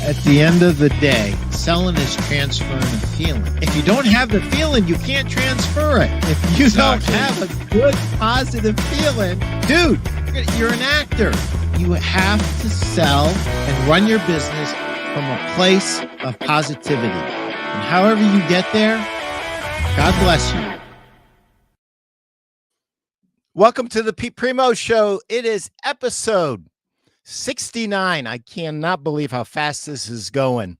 At the end of the day, selling is transferring a feeling. If you don't have the feeling, you can't transfer it. If you don't have a good, positive feeling, dude, you're an actor. You have to sell and run your business from a place of positivity. And however you get there, God bless you. Welcome to the Pete Primeau Show. It is episode 69. I cannot believe how fast this is going.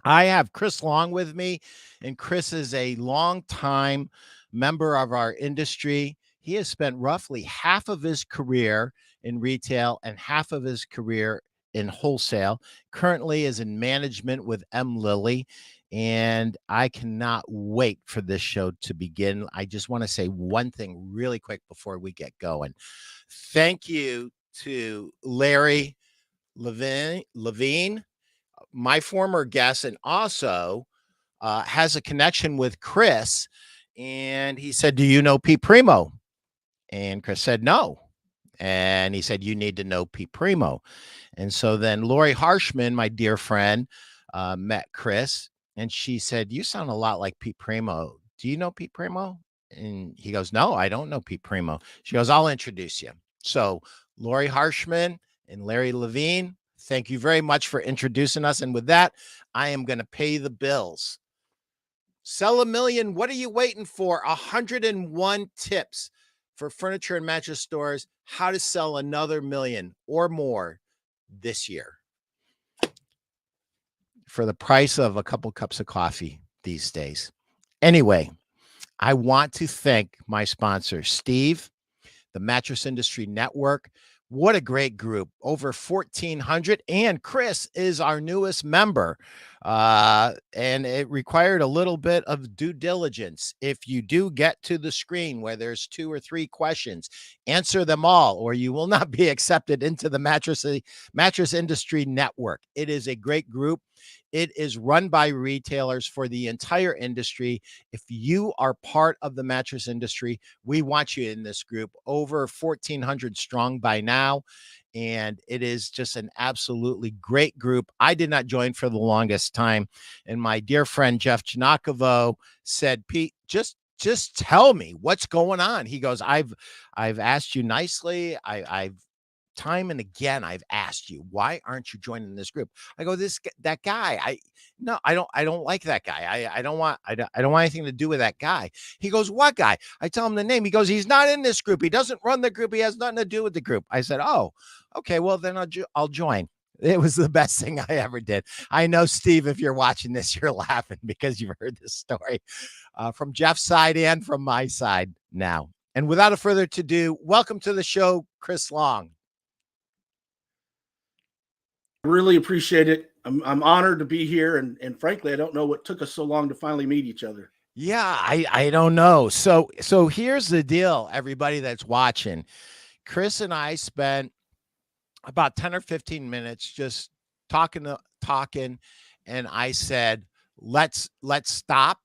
I have Chris Long with me, and Chris is a long-time member of our industry. He has spent roughly half of his career in retail and half of his career in wholesale. Currently is in management with MLILY, and I cannot wait for this show to begin. I just want to say one thing really quick before we get going. Thank you to Larry Levine, my former guest, and also has a connection with Chris. And he said, "Do you know Pete Primeau?" And Chris said, "No." And he said, "You need to know Pete Primeau." And so then Lori Harshman, my dear friend, met Chris, and she said, "You sound a lot like Pete Primeau. Do you know Pete Primeau?" And he goes, "No, I don't know Pete Primeau." She goes, "I'll introduce you." So Lori Harshman and Larry Levine, thank you very much for introducing us. And with that, I am going to pay the bills. Sell a million. What are you waiting for? 101 tips for furniture and mattress stores. How to sell another million or more this year for the price of a couple cups of coffee these days. Anyway, I want to thank my sponsor, Steve, the Mattress Industry Network. What a great group, over 1,400. And Chris is our newest member. And it required a little bit of due diligence. If you do get to the screen where there's 2 or 3 questions, answer them all, or you will not be accepted into the Mattress Industry Network. It is a great group. It is run by retailers for the entire industry. If you are part of the mattress industry, we want you in this group. Over 1,400 strong by now. And it is just an absolutely great group. I did not join for the longest time. And my dear friend, Jeff Janakovo, said, "Pete, just tell me what's going on." He goes, I've asked you nicely. I've time and again, I've asked you, why aren't you joining this group? I go, that guy. I don't like that guy. I don't want anything to do with that guy. He goes, "What guy?" I tell him the name. He goes, "He's not in this group. He doesn't run the group. He has nothing to do with the group." I said, "Oh, okay. Well, then I'll join." It was the best thing I ever did. I know, Steve, if you're watching this, you're laughing because you've heard this story from Jeff's side and from my side now. And without a further ado, welcome to the show, Chris Long. Really appreciate it. I'm honored to be here, and frankly, I don't know what took us so long to finally meet each other. Yeah, I don't know. So here's the deal, everybody that's watching. Chris and I spent about 10 or 15 minutes just talking, and I said, let's stop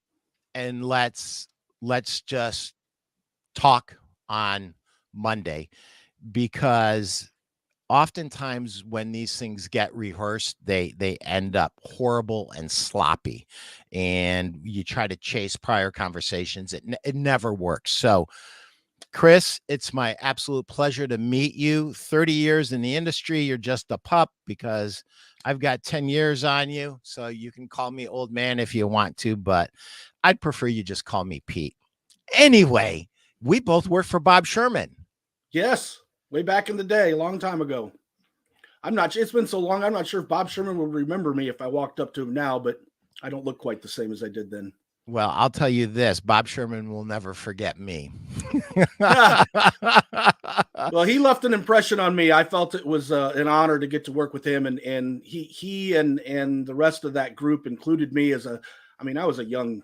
and let's just talk on Monday, because oftentimes when these things get rehearsed, they end up horrible and sloppy, and you try to chase prior conversations. It never works. So Chris, it's my absolute pleasure to meet you. 30 years in the industry. You're just a pup because I've got 10 years on you. So you can call me old man if you want to, but I'd prefer you just call me Pete. Anyway, we both work for Bob Sherman. Yes. Way back in the day, a long time ago. It's been so long, I'm not sure if Bob Sherman would remember me if I walked up to him now, but I don't look quite the same as I did then. Well, I'll tell you this, Bob Sherman will never forget me. Well, he left an impression on me. I felt it was an honor to get to work with him, and he and the rest of that group included me I was a young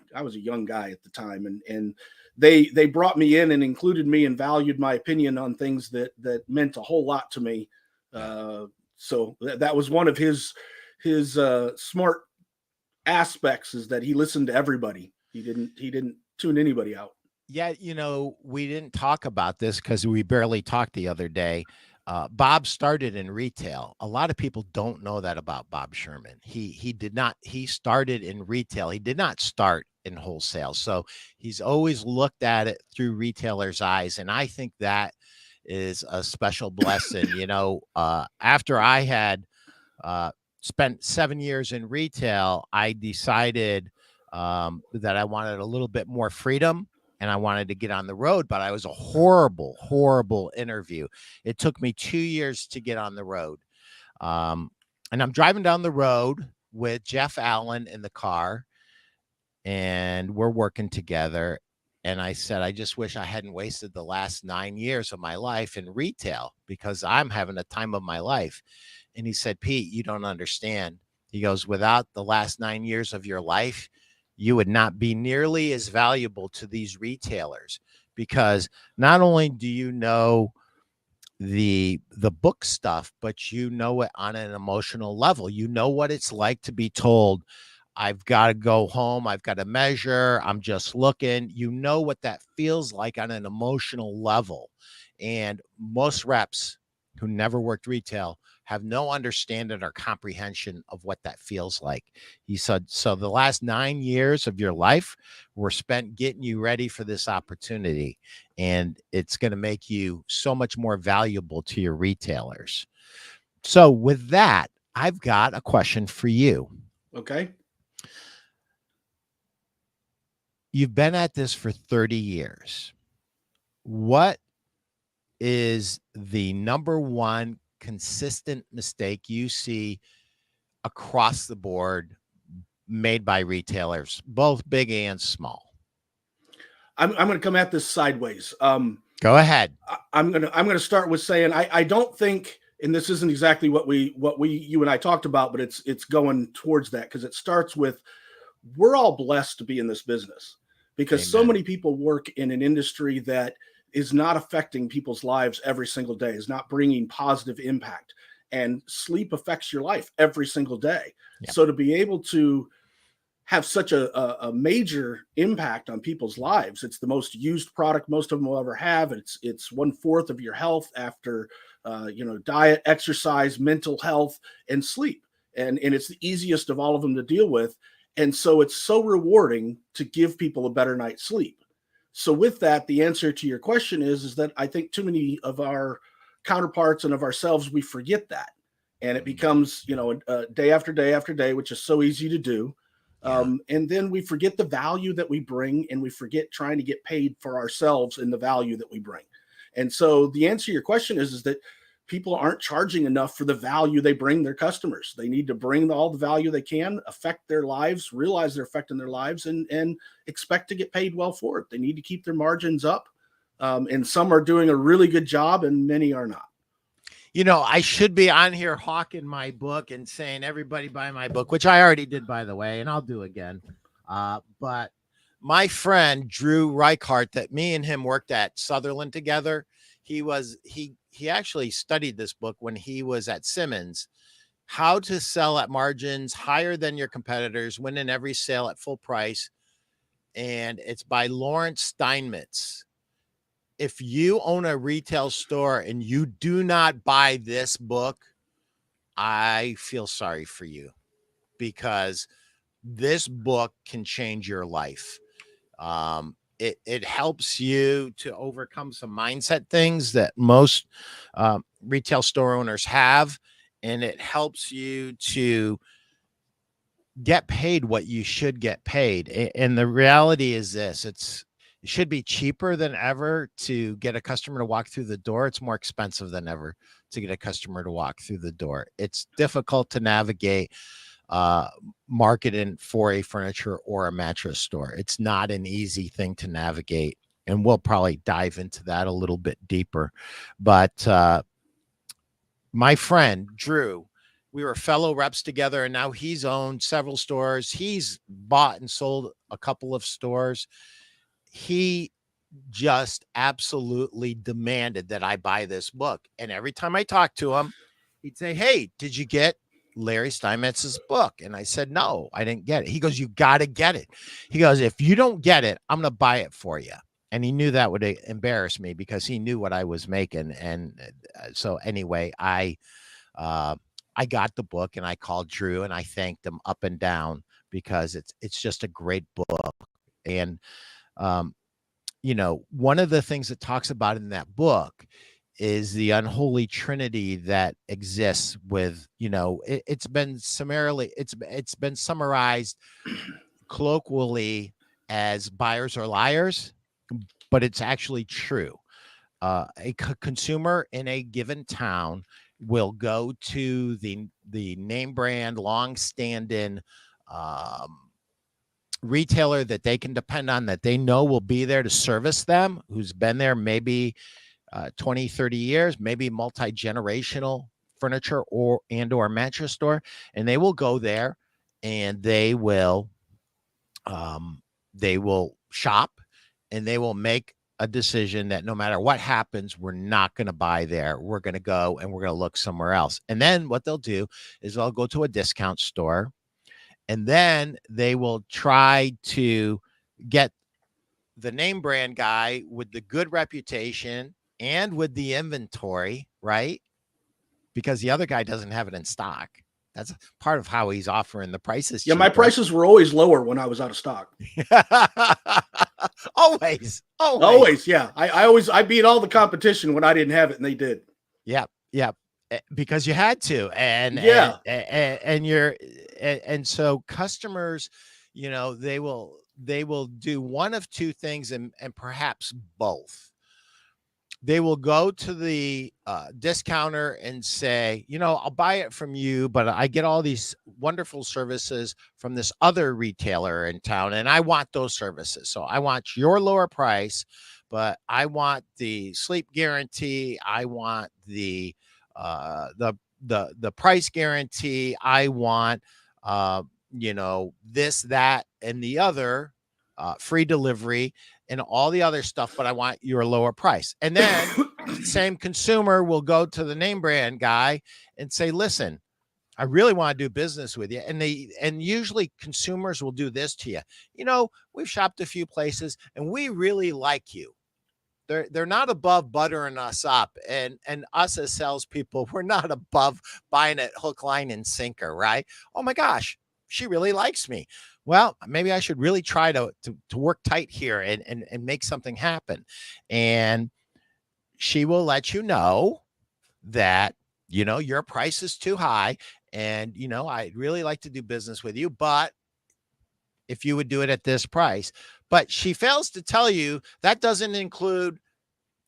guy at the time, and they brought me in and included me and valued my opinion on things that meant a whole lot to me. So that was one of his smart aspects, is that he listened to everybody. He didn't tune anybody out. Yeah, we didn't talk about this because we barely talked the other day. Bob started in retail. A lot of people don't know that about Bob Sherman. He did not. He started in retail. He did not start in wholesale. So he's always looked at it through retailers' eyes, and I think that is a special blessing. After I had spent 7 years in retail, I decided that I wanted a little bit more freedom and I wanted to get on the road, but I was a horrible, horrible interview. It took me 2 years to get on the road. And I'm driving down the road with Jeff Allen in the car, and we're working together. And I said, I just wish I hadn't wasted the last 9 years of my life in retail because I'm having a time of my life. And he said, Pete, you don't understand. He goes, without the last 9 years of your life, you would not be nearly as valuable to these retailers, because not only do you know the book stuff, but you know it on an emotional level. You know what it's like to be told, I've got to go home, I've got to measure, I'm just looking. You know what that feels like on an emotional level. And most reps who never worked retail have no understanding or comprehension of what that feels like. He said, so the last 9 years of your life were spent getting you ready for this opportunity. And it's going to make you so much more valuable to your retailers. So with that, I've got a question for you. Okay. You've been at this for 30 years. What is the number one consistent mistake you see across the board made by retailers, both big and small? I'm going to come at this sideways. Go ahead. I'm going to start with saying I don't think, and this isn't exactly what you and I talked about, but it's going towards that, because it starts with, we're all blessed to be in this business, because Amen. so many people work in an industry that is not affecting people's lives every single day, is not bringing positive impact, and sleep affects your life every single day. Yep. So to be able to have such a major impact on people's lives, it's the most used product most of them will ever have. It's 1/4 of your health after diet, exercise, mental health, and sleep, and it's the easiest of all of them to deal with. And so it's so rewarding to give people a better night's sleep. So with that, the answer to your question is that I think too many of our counterparts and of ourselves, we forget that. And it becomes, day after day after day, which is so easy to do. Yeah. And then we forget the value that we bring, and we forget trying to get paid for ourselves in the value that we bring. And so the answer to your question is that people aren't charging enough for the value they bring their customers. They need to bring all the value they can, affect their lives, realize they're affecting their lives, and expect to get paid well for it. They need to keep their margins up. And some are doing a really good job and many are not. I should be on here hawking my book and saying everybody buy my book, which I already did, by the way, and I'll do again. But my friend Drew Reichart, that me and him worked at Sutherland together, he actually studied this book when he was at Simmons, How to Sell at Margins Higher Than Your Competitors, Win in Every Sale at Full Price. And it's by Lawrence Steinmetz. If you own a retail store and you do not buy this book, I feel sorry for you, because this book can change your life. It helps you to overcome some mindset things that most retail store owners have, and it helps you to get paid what you should get paid. And the reality is this: it should be cheaper than ever to get a customer to walk through the door. It's more expensive than ever to get a customer to walk through the door. It's difficult to navigate marketing for a furniture or a mattress store. It's not an easy thing to navigate, and we'll probably dive into that a little bit deeper. But my friend Drew, we were fellow reps together, and now he's owned several stores. He's bought and sold a couple of stores. He just absolutely demanded that I buy this book. And every time I talked to him, he'd say, hey, did you get Larry Steinmetz's book? And I said, no, I didn't get it. He goes, you got to get it. He goes, if you don't get it, I'm going to buy it for you. And he knew that would embarrass me because he knew what I was making. And so anyway, I got the book and I called Drew and I thanked him up and down because it's just a great book. And one of the things it talks about in that book is the unholy trinity that exists with, it's been summarized colloquially as buyers are liars, but it's actually true. A consumer in a given town will go to the name brand, long-standing retailer that they can depend on, that they know will be there to service them, who's been there maybe 20, 30 years, maybe multi-generational furniture or mattress store. And they will go there and they will shop and they will make a decision that no matter what happens, we're not going to buy there. We're going to go and we're going to look somewhere else. And then what they'll do is they'll go to a discount store and then they will try to get the name brand guy with the good reputation and with the inventory, right? Because the other guy doesn't have it in stock. That's part of how he's offering the prices. Yeah, my prices were always lower when I was out of stock. Always. Yeah. I beat all the competition when I didn't have it and they did. Yeah. Because you had to. And so customers, they will do one of two things and perhaps both. They will go to the discounter and say, I'll buy it from you, but I get all these wonderful services from this other retailer in town, and I want those services. So I want your lower price, but I want the sleep guarantee. I want the price guarantee. I want this, that, and the other, free delivery and all the other stuff, but I want your lower price. And then same consumer will go to the name brand guy and say, listen, I really want to do business with you. And usually consumers will do this to you. We've shopped a few places and we really like you. They're not above buttering us up, and us as salespeople, we're not above buying it hook, line, and sinker, right? Oh my gosh, she really likes me. Well, maybe I should really try to work tight here and make something happen. And she will let you know that, your price is too high. And, I'd really like to do business with you, but if you would do it at this price. But she fails to tell you that doesn't include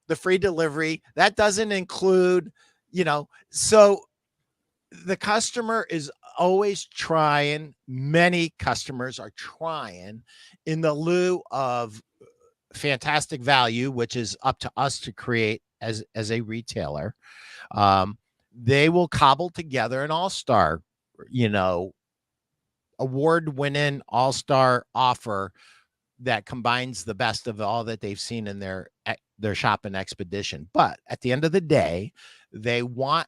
the free delivery. That doesn't include, so the customer is always trying. Many customers are trying in the lieu of fantastic value, which is up to us to create as a retailer. They will cobble together an all-star, award-winning all-star offer that combines the best of all that they've seen in their shopping expedition. But at the end of the day, they want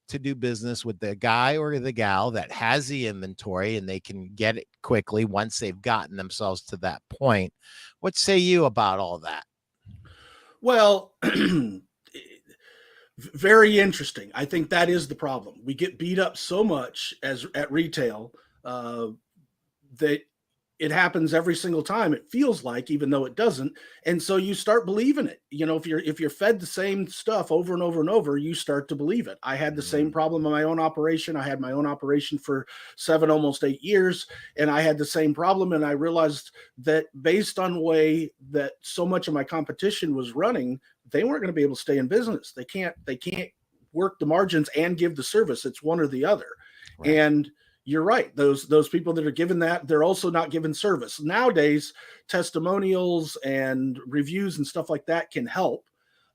to do business with the guy or the gal that has the inventory and they can get it quickly once they've gotten themselves to that point. What say you about all that? Well, very interesting. I think that is the problem. We get beat up so much at retail that it happens every single time. It feels like, even though it doesn't. And so you start believing it. If you're fed the same stuff over and over and over, you start to believe it. I had the same problem in my own operation. I had my own operation for 7, almost 8 years. And I had the same problem. And I realized that based on the way that so much of my competition was running, they weren't going to be able to stay in business. They can't work the margins and give the service. It's one or the other. Right. And you're right. Those people that are given that, they're also not given service. Nowadays, testimonials and reviews and stuff like that can help.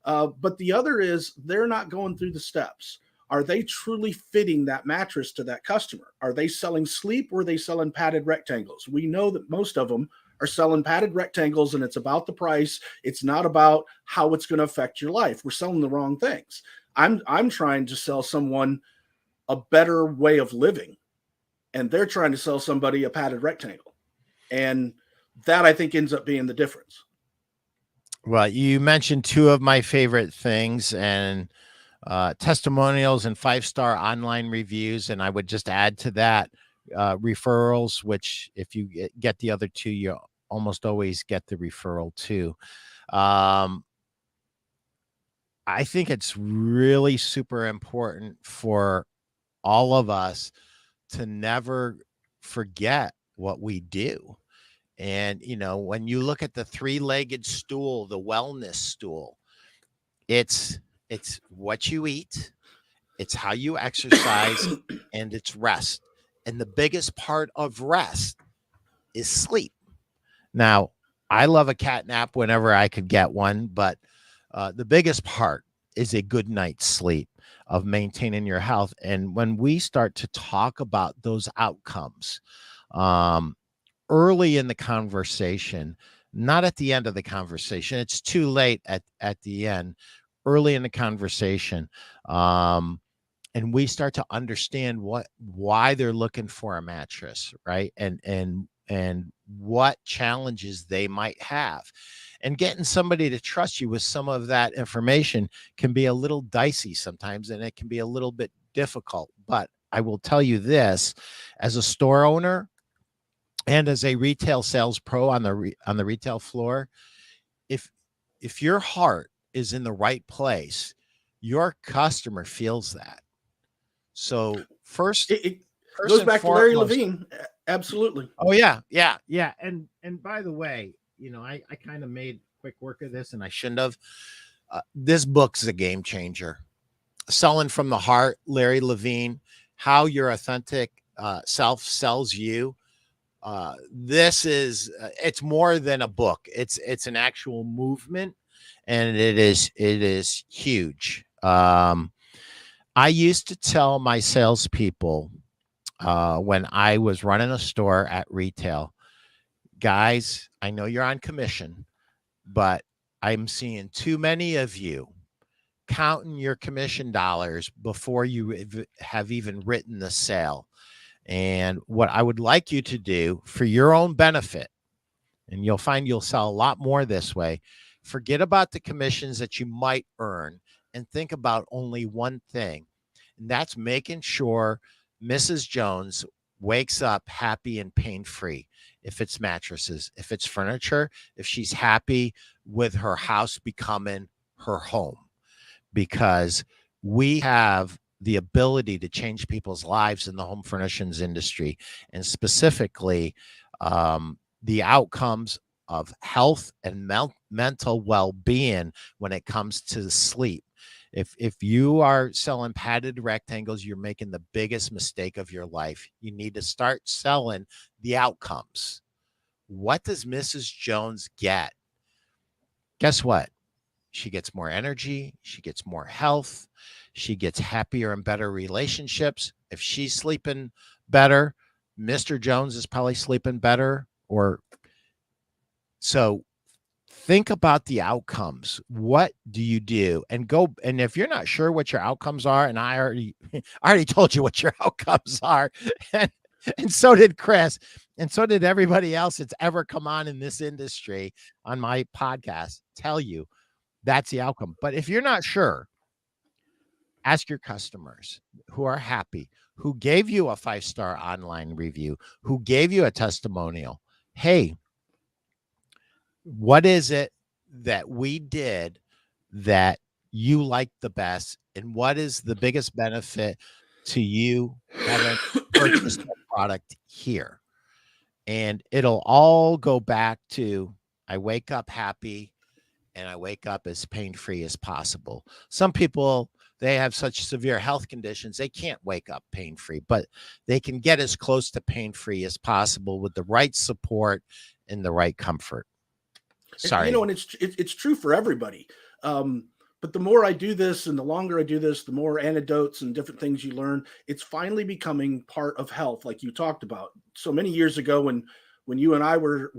But the other is they're not going through the steps. Are they truly fitting that mattress to that customer? Are they selling sleep or are they selling padded rectangles? We know that most of them are selling padded rectangles and it's about the price. It's not about how it's going to affect your life. We're selling the wrong things. I'm trying to sell someone a better way of living. And they're trying to sell somebody a padded rectangle. And that, I think, ends up being the difference. Well, you mentioned two of my favorite things, and testimonials and 5-star online reviews. And I would just add to that referrals, which if you get the other two, you almost always get the referral too. Um, I think it's really super important for all of us to never forget what we do. And, when you look at the three-legged stool, the wellness stool, it's what you eat, it's how you exercise, and it's rest. And the biggest part of rest is sleep. Now, I love a cat nap whenever I could get one, but the biggest part is a good night's sleep of maintaining your health. And when we start to talk about those outcomes um, early in the conversation, not at the end of the conversation, it's too late at the end, early in the conversation. And we start to understand why they're looking for a mattress, right? And what challenges they might have. And getting somebody to trust you with some of that information can be a little dicey sometimes, and it can be a little bit difficult. But I will tell you this, as a store owner and as a retail sales pro on the retail floor, if if your heart is in the right place, your customer feels that. So first It first goes and back to Larry foremost. Levine. Absolutely. Oh yeah, yeah, yeah. And by the way, I kind of made quick work of this, and I shouldn't have. This book's a game changer. Selling from the Heart, Larry Levine, how your authentic self sells you. This is it's more than a book. It's an actual movement, and it is huge. I used to tell my salespeople when I was running a store at retail, guys, I know you're on commission, but I'm seeing too many of you counting your commission dollars before you have even written the sale. And what I would like you to do for your own benefit, and you'll find you'll sell a lot more this way, forget about the commissions that you might earn and think about only one thing, and that's making sure Mrs. Jones wakes up happy and pain free. If it's mattresses, if it's furniture, if she's happy with her house becoming her home, because we have the ability to change people's lives in the home furnishings industry, and specifically the outcomes of health and mental well-being when it comes to sleep. If you are selling padded rectangles, you're making the biggest mistake of your life. You need to start selling the outcomes. What does Mrs. Jones get? Guess what? She gets more energy, she gets more health, she gets happier and better relationships. If she's sleeping better, Mr. Jones is probably sleeping better. Or so think about the outcomes. What do you do? And go, and if you're not sure what your outcomes are, and I already told you what your outcomes are, and, and so did Chris, and so did everybody else that's ever come on in this industry on my podcast, tell you that's the outcome. But if you're not sure, ask your customers who are happy, who gave you a 5-star online review, who gave you a testimonial. Hey, what is it that we did that you liked the best? And what is the biggest benefit to you having purchased the product here? And it'll all go back to I wake up happy and I wake up as pain-free as possible. Some people, they have such severe health conditions, they can't wake up pain-free, but they can get as close to pain-free as possible with the right support and the right comfort. Sorry. And it's true for everybody. But the more I do this and the longer I do this, the more anecdotes and different things you learn. It's finally becoming part of health, like you talked about. So many years ago, when you and I were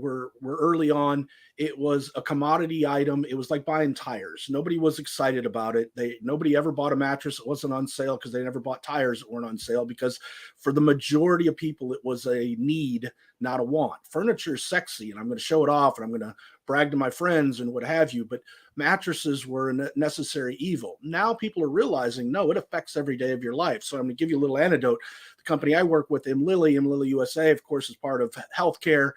early on, it was a commodity item. It was like buying tires. Nobody was excited about it. Nobody ever bought a mattress that wasn't on sale because they never bought tires that weren't on sale, because for the majority of people, it was a need, not a want. Furniture is sexy, and I'm going to show it off, and I'm going to brag to my friends and what have you. But mattresses were a necessary evil. Now people are realizing, no, it affects every day of your life. So I'm going to give you a little anecdote. The company I work with, MLILY USA, of course, is part of Healthcare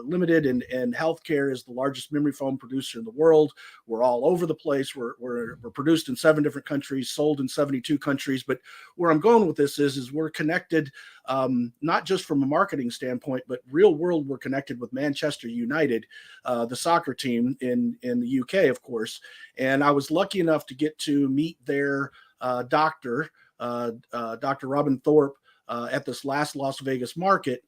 Limited, and Healthcare is the largest memory foam producer in the world. We're all over the place. We're produced in 7 different countries, sold in 72 countries. But where I'm going with this is we're connected, not just from a marketing standpoint, but real world. We're connected with Manchester United, the soccer team in the UK, of course. And I was lucky enough to get to meet their doctor, Dr. Robin Thorpe, at this last Las Vegas market.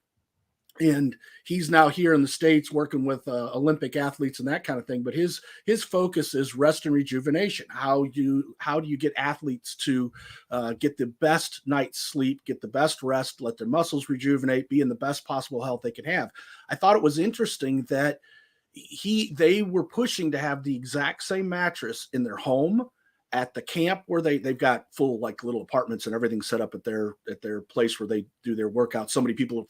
And he's now here in the States working with Olympic athletes and that kind of thing. But his focus is rest and rejuvenation. How do you get athletes to get the best night's sleep, get the best rest, let their muscles rejuvenate, be in the best possible health they can have? I thought it was interesting that they were pushing to have the exact same mattress in their home, at the camp where they've got full like little apartments and everything set up at their place where they do their workouts. So many people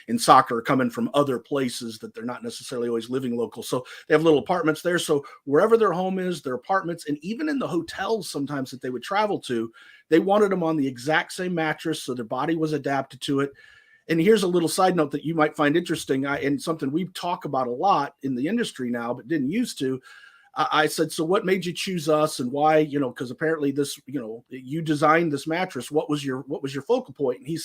in soccer are coming from other places that they're not necessarily always living local. So they have little apartments there. So wherever their home is, their apartments, and even in the hotels sometimes that they would travel to, they wanted them on the exact same mattress. So their body was adapted to it. And here's a little side note that you might find interesting, and something we talk about a lot in the industry now, but didn't used to. I said, so what made you choose us, and why? Because apparently this, you designed this mattress. What was your focal point? And he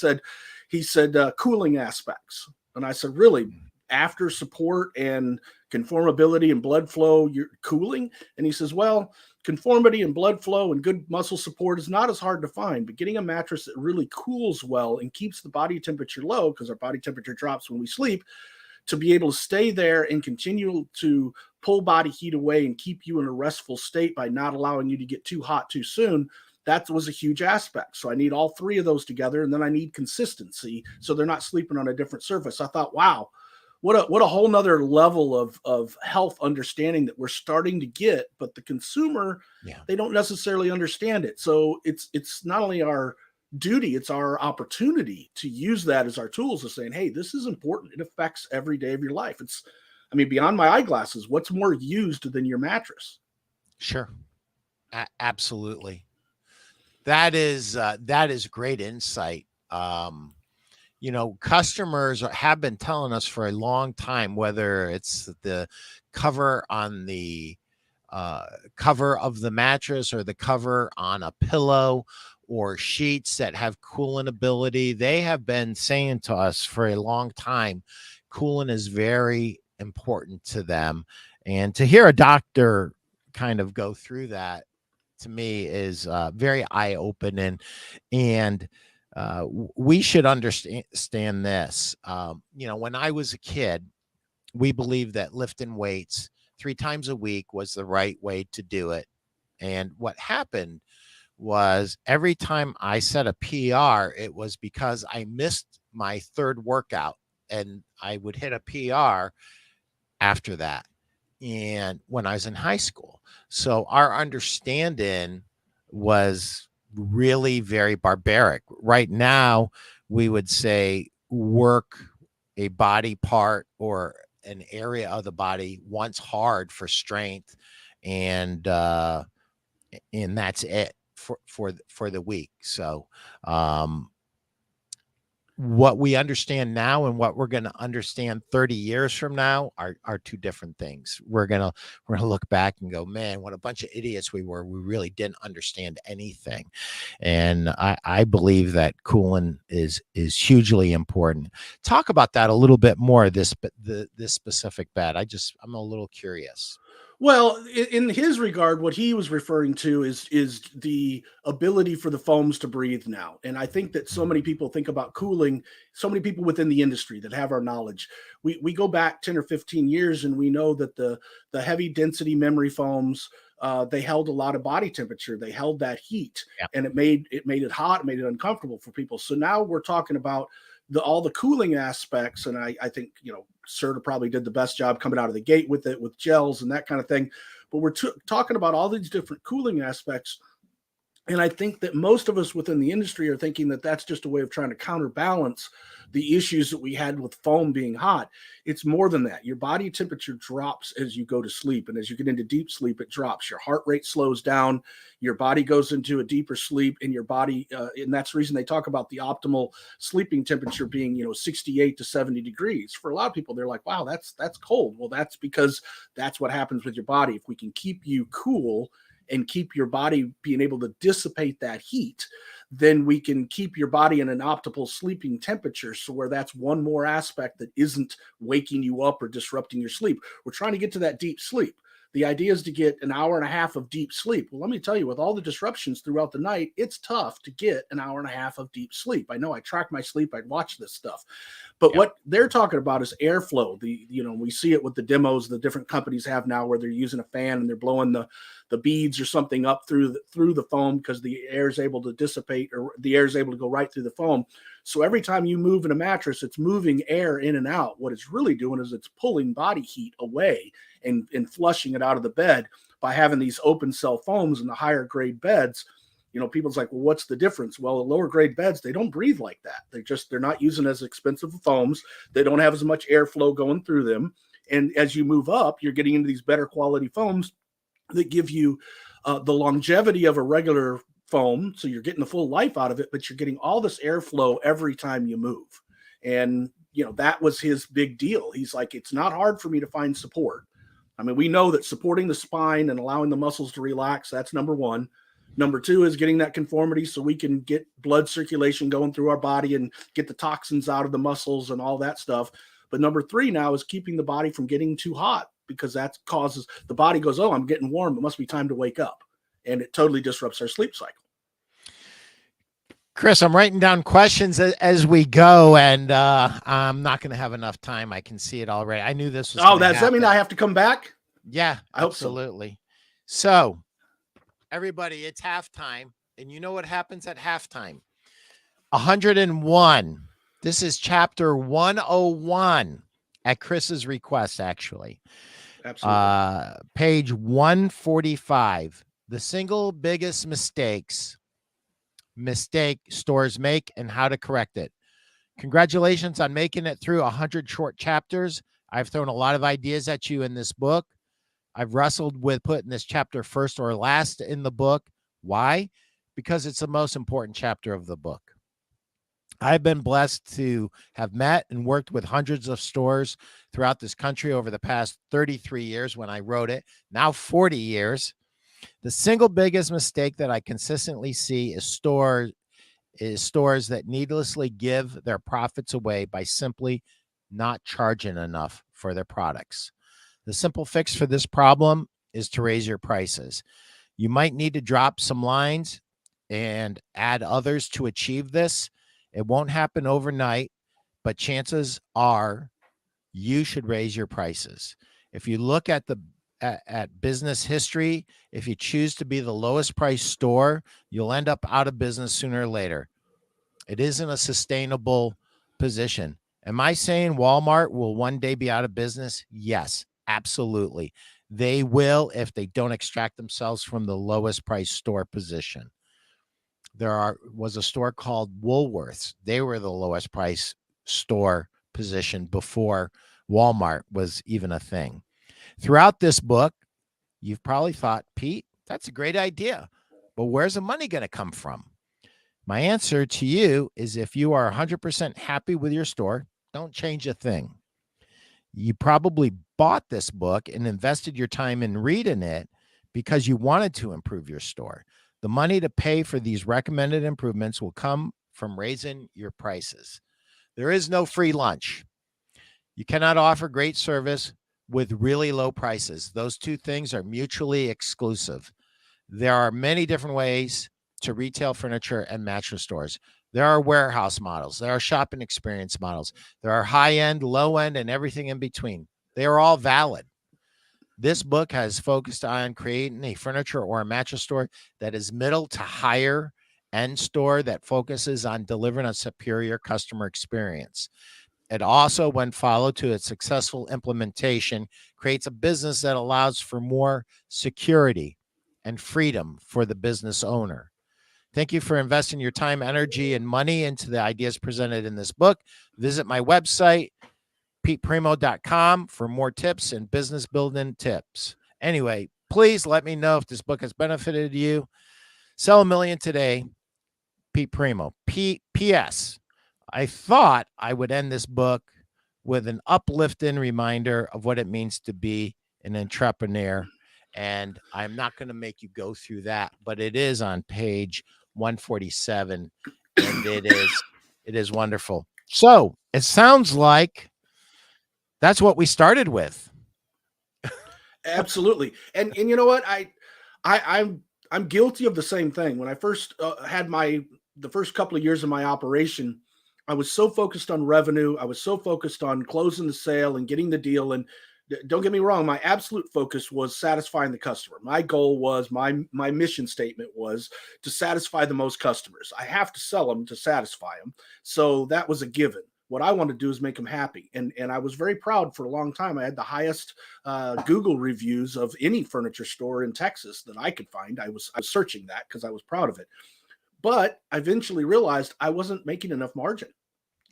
said, cooling aspects. And I said, really? After support and conformability and blood flow, you're cooling? And he says, well, conformity and blood flow and good muscle support is not as hard to find, but getting a mattress that really cools well and keeps the body temperature low, because our body temperature drops when we sleep, to be able to stay there and continue to pull body heat away and keep you in a restful state by not allowing you to get too hot too soon. That was a huge aspect. So I need all 3 of those together, and then I need consistency so they're not sleeping on a different surface. I thought, wow, what a whole nother level of health understanding that we're starting to get, but the consumer, they don't necessarily understand it. So it's not only our duty, it's our opportunity to use that as our tools of saying, hey, this is important. It affects every day of your life. Beyond my eyeglasses, what's more used than your mattress? Sure. Absolutely. That is great insight. Customers have been telling us for a long time, whether it's the cover on the cover of the mattress or the cover on a pillow or sheets that have cooling ability, they have been saying to us for a long time, cooling is very important to them. And to hear a doctor kind of go through that, to me, is very eye-opening. And we should understand this. When I was a kid, we believed that lifting weights 3 times a week was the right way to do it. And what happened was every time I set a PR, it was because I missed my 3rd workout, and I would hit a PR after that. And when I was in high school, so our understanding was really very barbaric. Right now, we would say work a body part or an area of the body once hard for strength, and that's it for the week. So what we understand now and what we're going to understand 30 years from now are 2 different things. We're going to look back and go, man, what a bunch of idiots we were. We really didn't understand anything. And I believe that cooling is hugely important. Talk about that a little bit more, this specific bed. I'm a little curious. Well, in his regard, what he was referring to is the ability for the foams to breathe now. And I think that so many people think about cooling, so many people within the industry that have our knowledge. We go back 10 or 15 years, and we know that the heavy density memory foams, they held a lot of body temperature. They held that heat, and it made it hot, it made it uncomfortable for people. So now we're talking about all the cooling aspects. And I think, Serta probably did the best job coming out of the gate with it, with gels and that kind of thing. But we're talking about all these different cooling aspects. And I think that most of us within the industry are thinking that that's just a way of trying to counterbalance the issues that we had with foam being hot. It's more than that. Your body temperature drops as you go to sleep. And as you get into deep sleep, it drops. Your heart rate slows down. Your body goes into a deeper sleep, and your body, and that's the reason they talk about the optimal sleeping temperature being, 68 to 70 degrees. For a lot of people, they're like, wow, that's cold. Well, that's because that's what happens with your body. If we can keep you cool and keep your body being able to dissipate that heat, then we can keep your body in an optimal sleeping temperature. So where that's one more aspect that isn't waking you up or disrupting your sleep. We're trying to get to that deep sleep. The idea is to get an hour and a half of deep sleep. Well, let me tell you, with all the disruptions throughout the night, it's tough to get an hour and a half of deep sleep. I know I track my sleep. I watch this stuff. But what they're talking about is airflow. We see it with the demos the different companies have now, where they're using a fan and they're blowing the beads or something up through the foam, because the air is able to dissipate, or the air is able to go right through the foam. So every time you move in a mattress, it's moving air in and out. What it's really doing is it's pulling body heat away and flushing it out of the bed by having these open cell foams in the higher grade beds. People's like, well, what's the difference? Well, the lower grade beds, they don't breathe like that. They're not using as expensive foams. They don't have as much airflow going through them. And as you move up, you're getting into these better quality foams that give you the longevity of a regular foam. So you're getting the full life out of it, but you're getting all this airflow every time you move. And, that was his big deal. He's like, it's not hard for me to find support. I mean, we know that supporting the spine and allowing the muscles to relax, that's number one. Number two is getting that conformity so we can get blood circulation going through our body and get the toxins out of the muscles and all that stuff. But number three now is keeping the body from getting too hot, because that causes the body goes, oh, I'm getting warm. It must be time to wake up. And it totally disrupts our sleep cycle. Chris, I'm writing down questions as we go, and I'm not going to have enough time. I can see it already. I knew this was. Oh, does that mean I have to come back? Yeah, I absolutely. Hope so, everybody, it's halftime, and you know what happens at halftime? 101. This is chapter 101 at Chris's request, actually. Absolutely. Page 145. The single biggest mistake stores make and how to correct it. Congratulations on making it through 100 short chapters. I've thrown a lot of ideas at you in this book. I've wrestled with putting this chapter first or last in the book. Why? Because it's the most important chapter of the book. I've been blessed to have met and worked with hundreds of stores throughout this country over the past 33 years when I wrote it, now 40 years. The single biggest mistake that I consistently see is stores that needlessly give their profits away by simply not charging enough for their products. The simple fix for this problem is to raise your prices. You might need to drop some lines and add others to achieve this. It won't happen overnight, but chances are you should raise your prices. If you look at business history, if you choose to be the lowest price store, you'll end up out of business sooner or later. It isn't a sustainable position. Am I saying Walmart will one day be out of business? Yes, absolutely. They will if they don't extract themselves from the lowest price store position. There was a store called Woolworths. They were the lowest price store position before Walmart was even a thing. Throughout this book, you've probably thought, Pete, that's a great idea, but where's the money going to come from? My answer to you is if you are 100% happy with your store, don't change a thing. You probably bought this book and invested your time in reading it because you wanted to improve your store. The money to pay for these recommended improvements will come from raising your prices. There is no free lunch. You cannot offer great service with really low prices. Those two things are mutually exclusive. There are many different ways to retail furniture and mattress stores. There are warehouse models. There are shopping experience models. There are high-end, low-end, and everything in between. They are all valid. This book has focused on creating a furniture or a mattress store that is middle to higher end store that focuses on delivering a superior customer experience. It also, when followed to its successful implementation, creates a business that allows for more security and freedom for the business owner. Thank you for investing your time, energy, and money into the ideas presented in this book. Visit my website, peteprimeau.com, for more tips and business building tips. Anyway, please let me know if this book has benefited you. Sell a million today, Pete Primeau. P.S. I thought I would end this book with an uplifting reminder of what it means to be an entrepreneur. And I'm not going to make you go through that, but it is on page 147, and it is wonderful. So it sounds like that's what we started with. Absolutely. And you know what? I'm guilty of the same thing. When I first had the first couple of years of my operation, I was so focused on revenue. I was so focused on closing the sale and getting the deal. And don't get me wrong, my absolute focus was satisfying the customer. My goal was my mission statement was to satisfy the most customers. I have to sell them to satisfy them. So that was a given. What I want to do is make them happy. And I was very proud for a long time. I had the highest Google reviews of any furniture store in Texas that I could find. I was searching that because I was proud of it. But I eventually realized I wasn't making enough margin.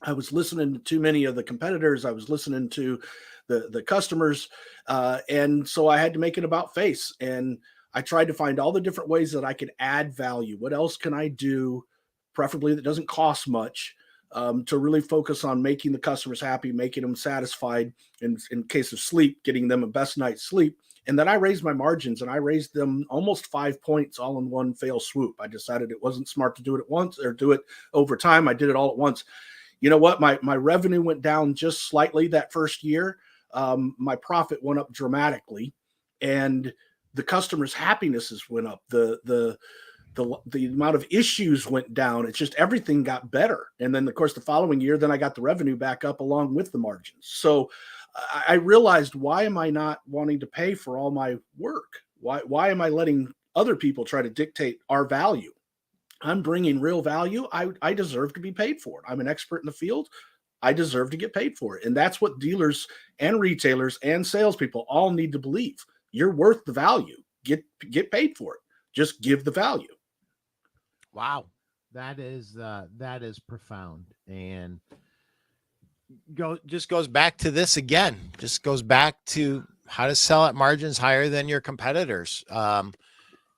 I was listening to too many of the competitors. I was listening to the customers. And so I had to make it about face. And I tried to find all the different ways that I could add value. What else can I do, preferably that doesn't cost much, to really focus on making the customers happy, making them satisfied, and in case of sleep, getting them a best night's sleep. And then I raised my margins, and I raised them almost 5 points all in one fell swoop. I decided it wasn't smart to do it at once or do it over time. I did it all at once. You know what? My revenue went down just slightly that first year. My profit went up dramatically, and the customers' happinesses went up. The amount of issues went down. It's just everything got better. And then, of course, the following year, then I got the revenue back up along with the margins. So I realized, why am I not wanting to pay for all my work? Why am I letting other people try to dictate our value? I'm bringing real value. I deserve to be paid for it. I'm an expert in the field. I deserve to get paid for it. And that's what dealers and retailers and salespeople all need to believe. You're worth the value. Get paid for it. Just give the value. Wow. That is profound. And just goes back to this again. Just goes back to how to sell at margins higher than your competitors.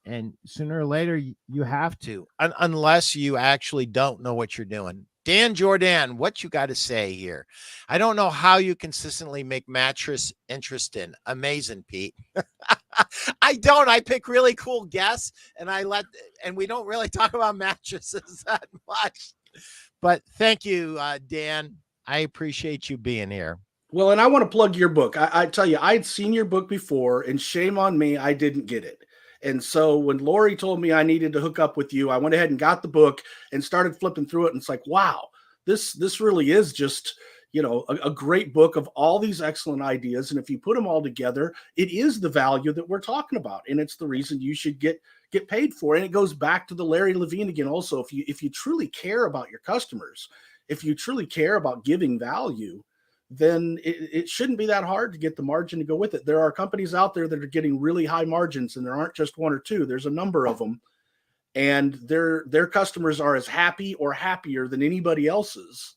And sooner or later, you have to, unless you actually don't know what you're doing. Dan Jordan, what you got to say here? I don't know how you consistently make mattress interesting. Amazing, Pete. I don't. I pick really cool guests, and we don't really talk about mattresses that much. But thank you, Dan. I appreciate you being here. Well, and I want to plug your book. I tell you, I'd seen your book before, and shame on me, I didn't get it. And so when Lori told me I needed to hook up with you, I went ahead and got the book and started flipping through it. And it's like, wow, this really is just, a great book of all these excellent ideas. And if you put them all together, it is the value that we're talking about. And it's the reason you should get paid for. And it goes back to the Larry Levine again. Also, if you truly care about your customers, if you truly care about giving value, then it shouldn't be that hard to get the margin to go with it. There are companies out there that are getting really high margins, and there aren't just one or two. There's a number of them, and their customers are as happy or happier than anybody else's.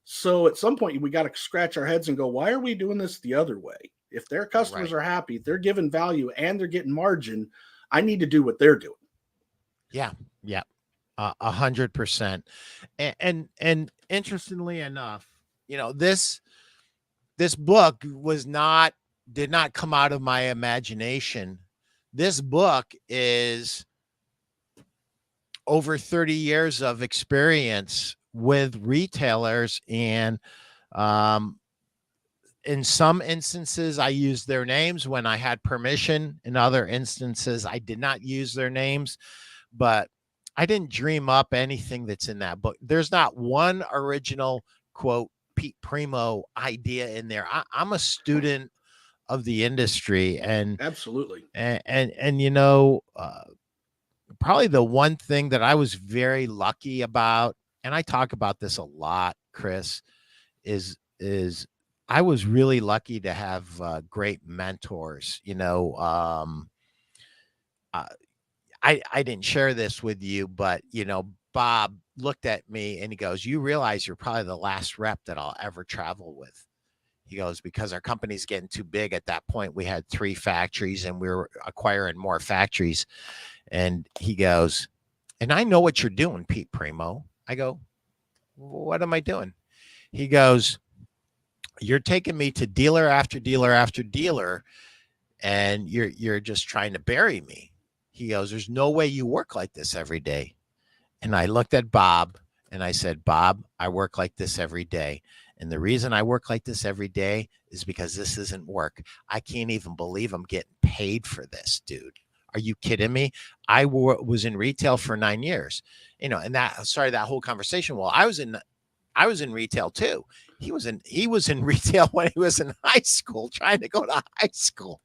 So at some point, we got to scratch our heads and go, why are we doing this the other way? If their customers are happy, if they're giving value and they're getting margin, I need to do what they're doing. Yeah. 100%. And interestingly enough, this book did not come out of my imagination. This book is over 30 years of experience with retailers. And in some instances, I used their names when I had permission. In other instances, I did not use their names, but I didn't dream up anything that's in that book. There's not one original quote Pete Primeau idea in there. I'm a student of the industry, and absolutely, and probably the one thing that I was very lucky about, and I talk about this a lot, Chris, is I was really lucky to have great mentors. I didn't share this with you, but Bob looked at me and he goes, "You realize you're probably the last rep that I'll ever travel with." He goes, "Because our company's getting too big." At that point, we had 3 factories and we were acquiring more factories. And he goes, "And I know what you're doing, Pete Primeau." I go, "What am I doing?" He goes, "You're taking me to dealer after dealer after dealer, and you're just trying to bury me." He goes, "There's no way you work like this every day." And I looked at Bob and I said, "Bob, I work like this every day. And the reason I work like this every day is because this isn't work. I can't even believe I'm getting paid for this, dude. Are you kidding me? I was in retail for 9 years, and that started that whole conversation. Well, I was in retail too. He was in retail when he was in high school, trying to go to high school.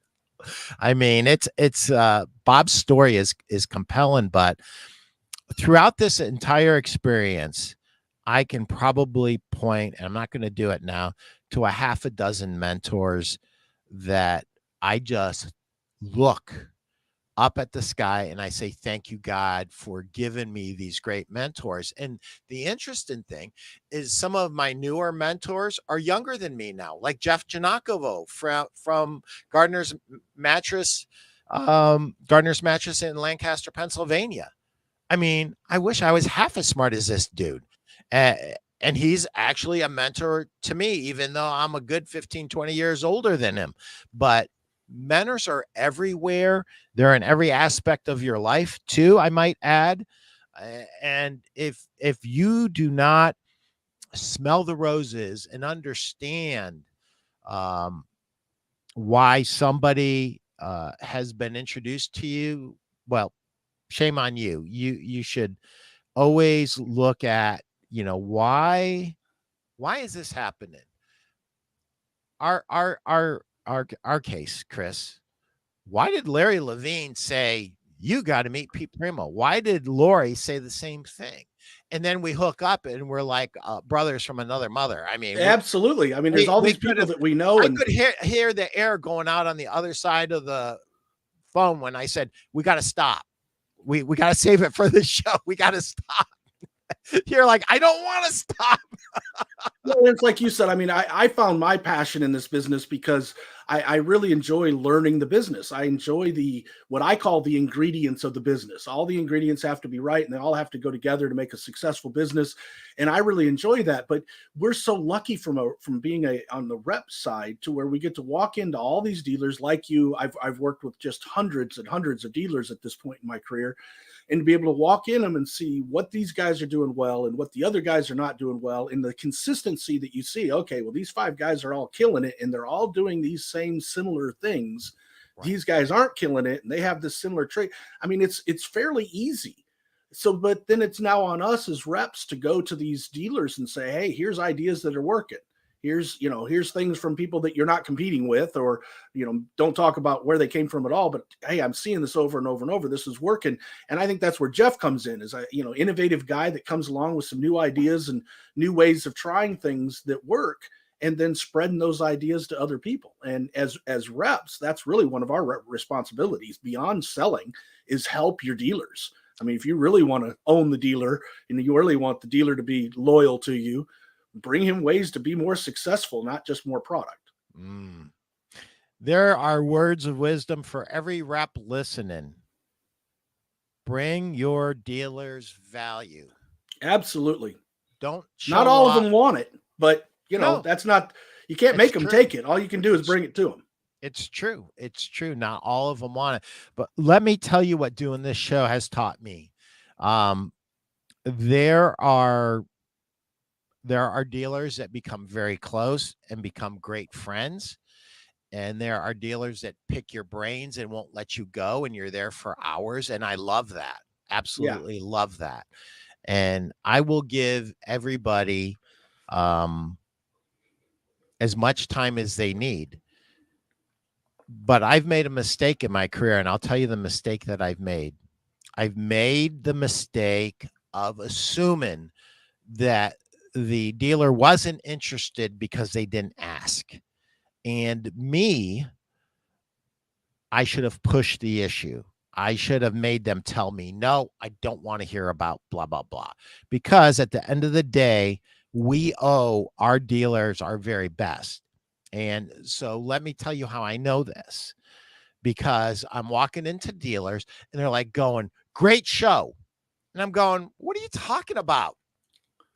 I mean, it's Bob's story is compelling, but throughout this entire experience, I can probably point, and I'm not going to do it now, to a half a dozen mentors that I just look up at the sky and I say, "Thank you, God, for giving me these great mentors." And the interesting thing is some of my newer mentors are younger than me now, like Jeff Janakovo from Gardner's Gardner's Mattress in Lancaster, Pennsylvania. I mean, I wish I was half as smart as this dude. Uh, and he's actually a mentor to me, even though I'm a good 15, 20 years older than him. But mentors are everywhere. They're in every aspect of your life, too, I might add. And if you do not smell the roses and understand um, why somebody has been introduced to you, well, shame on you. You should always look at, why is this happening? Our case, Chris. Why did Larry Levine say you got to meet Pete Primo? Why did Lori say the same thing? And then we hook up and we're like brothers from another mother. I mean, Absolutely. I mean, there's all these people that we know, I and could hear the air going out on the other side of the phone when I said, "We got to stop. We got to save it for the show. We got to stop." You're like, "I don't want to stop." well, it's like you said. I mean, I found my passion in this business because I really enjoy learning the business. I enjoy what I call the ingredients of the business. All the ingredients have to be right, and they all have to go together to make a successful business. And I really enjoy that. But we're so lucky from being on the rep side to where we get to walk into all these dealers like you. I've worked with just hundreds and hundreds of dealers at this point in my career, and to be able to walk in them and see what these guys are doing well and what the other guys are not doing well, and the consistency that you see. Okay, well, these 5 guys are all killing it and they're all doing these same similar things. Right. These guys aren't killing it and they have this similar trait. I mean, it's fairly easy. So, but then it's now on us as reps to go to these dealers and say, "Hey, here's ideas that are working. Here's things from people that you're not competing with, or, don't talk about where they came from at all. But hey, I'm seeing this over and over and over. This is working." And I think that's where Jeff comes in, is innovative guy that comes along with some new ideas and new ways of trying things that work, and then spreading those ideas to other people. And as reps, that's really one of our responsibilities beyond selling, is help your dealers. I mean, if you really want to own the dealer and you really want the dealer to be loyal to you, bring him ways to be more successful, not just more product. There are words of wisdom for every rep listening. Bring your dealers value. Absolutely. Don't not all of them want it, but no, that's not, you can't make them take it. All you can do is bring it to them. It's true. It's true. Not all of them want it. But let me tell you what doing this show has taught me. There are dealers that become very close and become great friends. And there are dealers that pick your brains and won't let you go, and you're there for hours. And I love that. Absolutely love that. And I will give everybody as much time as they need. But I've made a mistake in my career, and I'll tell you the mistake that I've made. I've made the mistake of assuming that the dealer wasn't interested because they didn't ask. And I should have pushed the issue. I should have made them tell me, no, I don't want to hear about blah, blah, blah. Because at the end of the day, we owe our dealers our very best. And so let me tell you how I know this, because I'm walking into dealers and they're like going, great show. And I'm going, what are you talking about?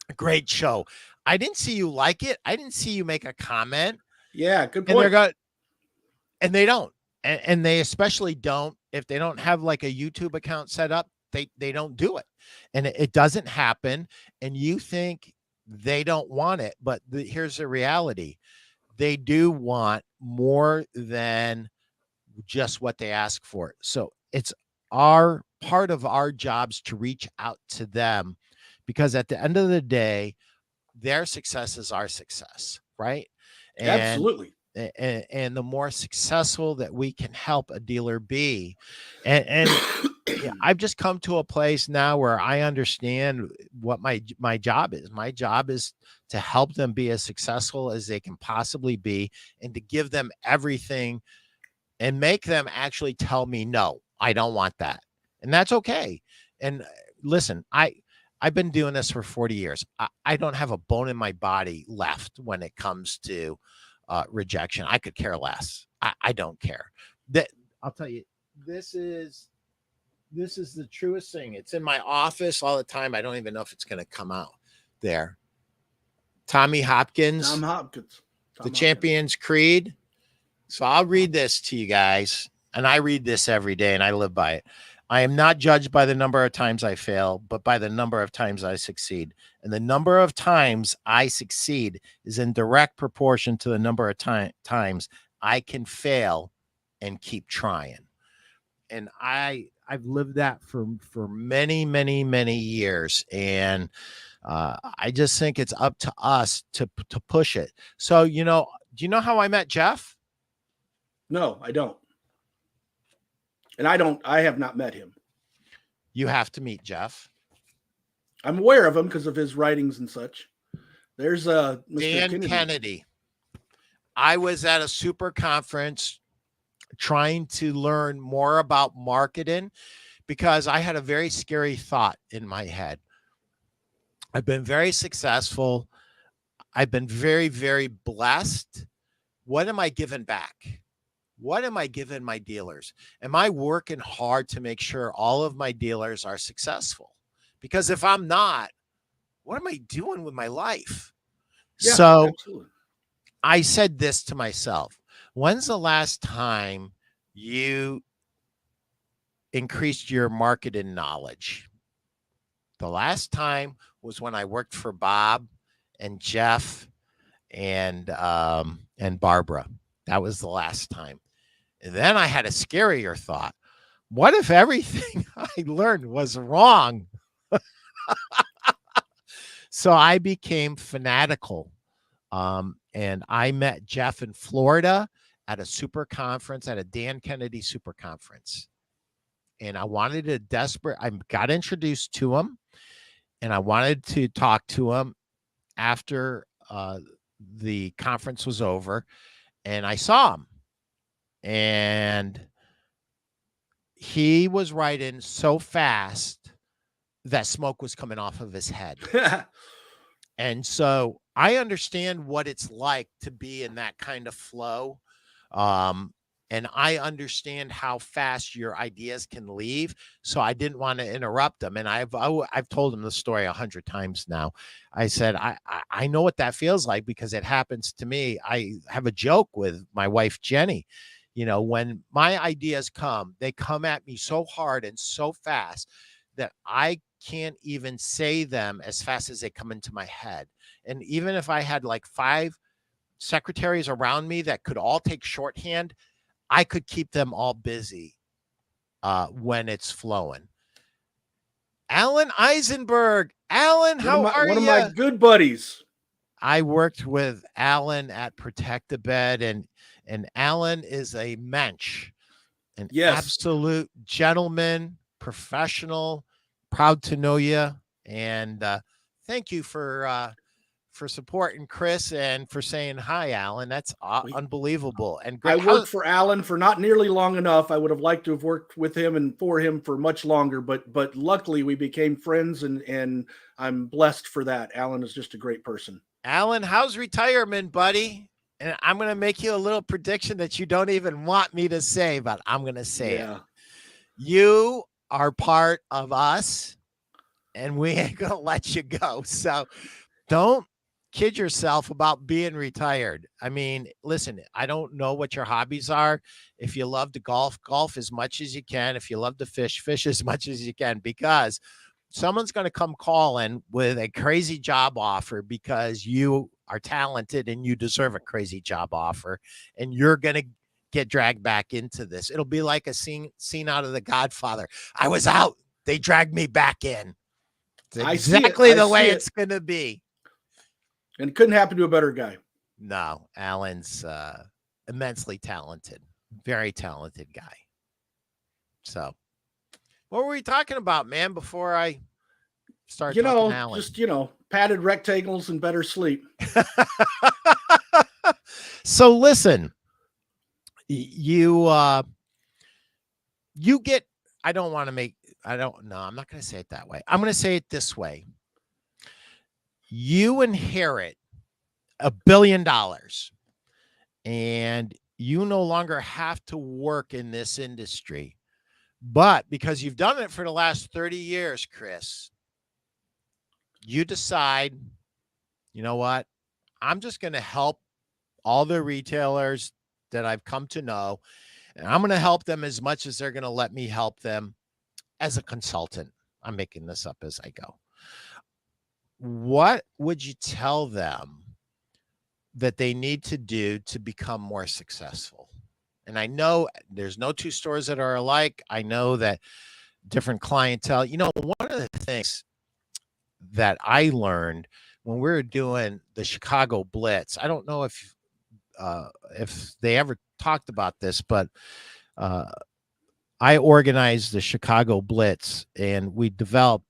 A great show. I didn't see you like it. I didn't see you make a comment. Yeah, good And they're point. going, and they don't. And they especially don't, if they don't have like a YouTube account set up, they don't do it. And it doesn't happen. And you think they don't want it, but here's the reality. They do want more than just what they ask for. So it's our part of our jobs to reach out to them, because at the end of the day, their success is our success, right? And Absolutely. and the more successful that we can help a dealer be, and yeah, I've just come to a place now where I understand what my job is. My job is to help them be as successful as they can possibly be, and to give them everything and make them actually tell me, no, I don't want that. And that's okay. And listen, I've been doing this for 40 years. I don't have a bone in my body left when it comes to rejection. I could care less. I don't care. That I'll tell you, this is the truest thing. It's in my office all the time. I don't even know if it's going to come out there. Tommy Hopkins, Tom Hopkins. the Champions Creed. So I'll read this to you guys, and I read this every day, and I live by it. I am not judged by the number of times I fail, but by the number of times I succeed. And the number of times I succeed is in direct proportion to the number of times I can fail and keep trying. And I've lived that for many, many, many years. And I just think it's up to us to push it. So, do you know how I met Jeff? No, I don't. And I have not met him. You have to meet Jeff. I'm aware of him because of his writings and such. There's Mr. Dan Kennedy. I was at a super conference trying to learn more about marketing because I had a very scary thought in my head. I've been very successful. I've been very, very blessed. What am I giving back? What am I giving my dealers? Am I working hard to make sure all of my dealers are successful? Because if I'm not, what am I doing with my life? Yeah, so absolutely. I said this to myself. When's the last time you increased your marketing knowledge? The last time was when I worked for Bob and Jeff and Barbara. That was the last time. And then I had a scarier thought. What if everything I learned was wrong? So I became fanatical. And I met Jeff in Florida at a super conference, at a Dan Kennedy super conference. And I wanted I got introduced to him, and I wanted to talk to him after the conference was over. And I saw him. And he was writing so fast that smoke was coming off of his head. And so I understand what it's like to be in that kind of flow. And I understand how fast your ideas can leave. So I didn't want to interrupt them. And I've told him the story 100 times now. I said, I know what that feels like because it happens to me. I have a joke with my wife, Jenny. When my ideas come, they come at me so hard and so fast that I can't even say them as fast as they come into my head. And even if I had like 5 secretaries around me that could all take shorthand, I could keep them all busy when it's flowing. Alan Eisenberg. Alan, how are you? One of my good buddies. I worked with Alan at Protect a Bed, and Alan is a mensch, an absolute gentleman, professional, proud to know you. And thank you for for supporting Chris and for saying hi, Alan. That's unbelievable and I great. worked for Alan for not nearly long enough. I would have liked to have worked with him and for him for much longer, but luckily we became friends, and I'm blessed for that. Alan is just a great person. Alan, how's retirement, buddy? And I'm going to make you a little prediction that you don't even want me to say, but I'm going to say it. You are part of us, and we ain't going to let you go. So don't kid yourself about being retired. I mean, listen, I don't know what your hobbies are. If you love to golf as much as you can. If you love to fish as much as you can, because someone's going to come calling with a crazy job offer because you are talented and you deserve a crazy job offer, and you're going to get dragged back into this. It'll be like a scene out of The Godfather. I was out. They dragged me back in. It's exactly the way it's going to be. And it couldn't happen to a better guy. No, Alan's immensely talented, very talented guy. So what were we talking about, man, before I start talking Alan? Just, padded rectangles and better sleep. So listen, you get, I'm not going to say it that way. I'm going to say it this way. You inherit $1 billion and you no longer have to work in this industry. But because you've done it for the last 30 years, Chris, you decide, you know what? I'm just going to help all the retailers that I've come to know, and I'm going to help them as much as they're going to let me help them as a consultant. I'm making this up as I go. What would you tell them that they need to do to become more successful? And I know there's no two stores that are alike. I know that different clientele, one of the things that I learned when we were doing the Chicago Blitz, I don't know if they ever talked about this, but I organized the Chicago Blitz, and we developed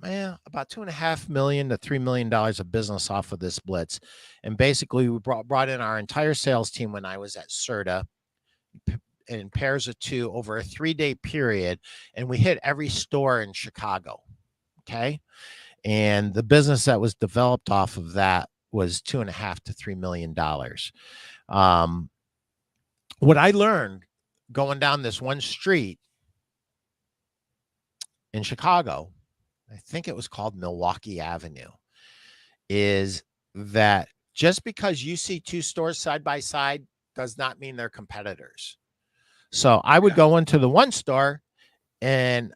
about $2.5 million to $3 million of business off of this Blitz. And basically we brought in our entire sales team when I was at CERTA in pairs of 2 over a 3-day period. And we hit every store in Chicago. Okay. And the business that was developed off of that was $2.5 to $3 million. What I learned going down this one street in Chicago, I think it was called Milwaukee Avenue, is that just because you see 2 stores side by side does not mean they're competitors. So I would go into the one store and,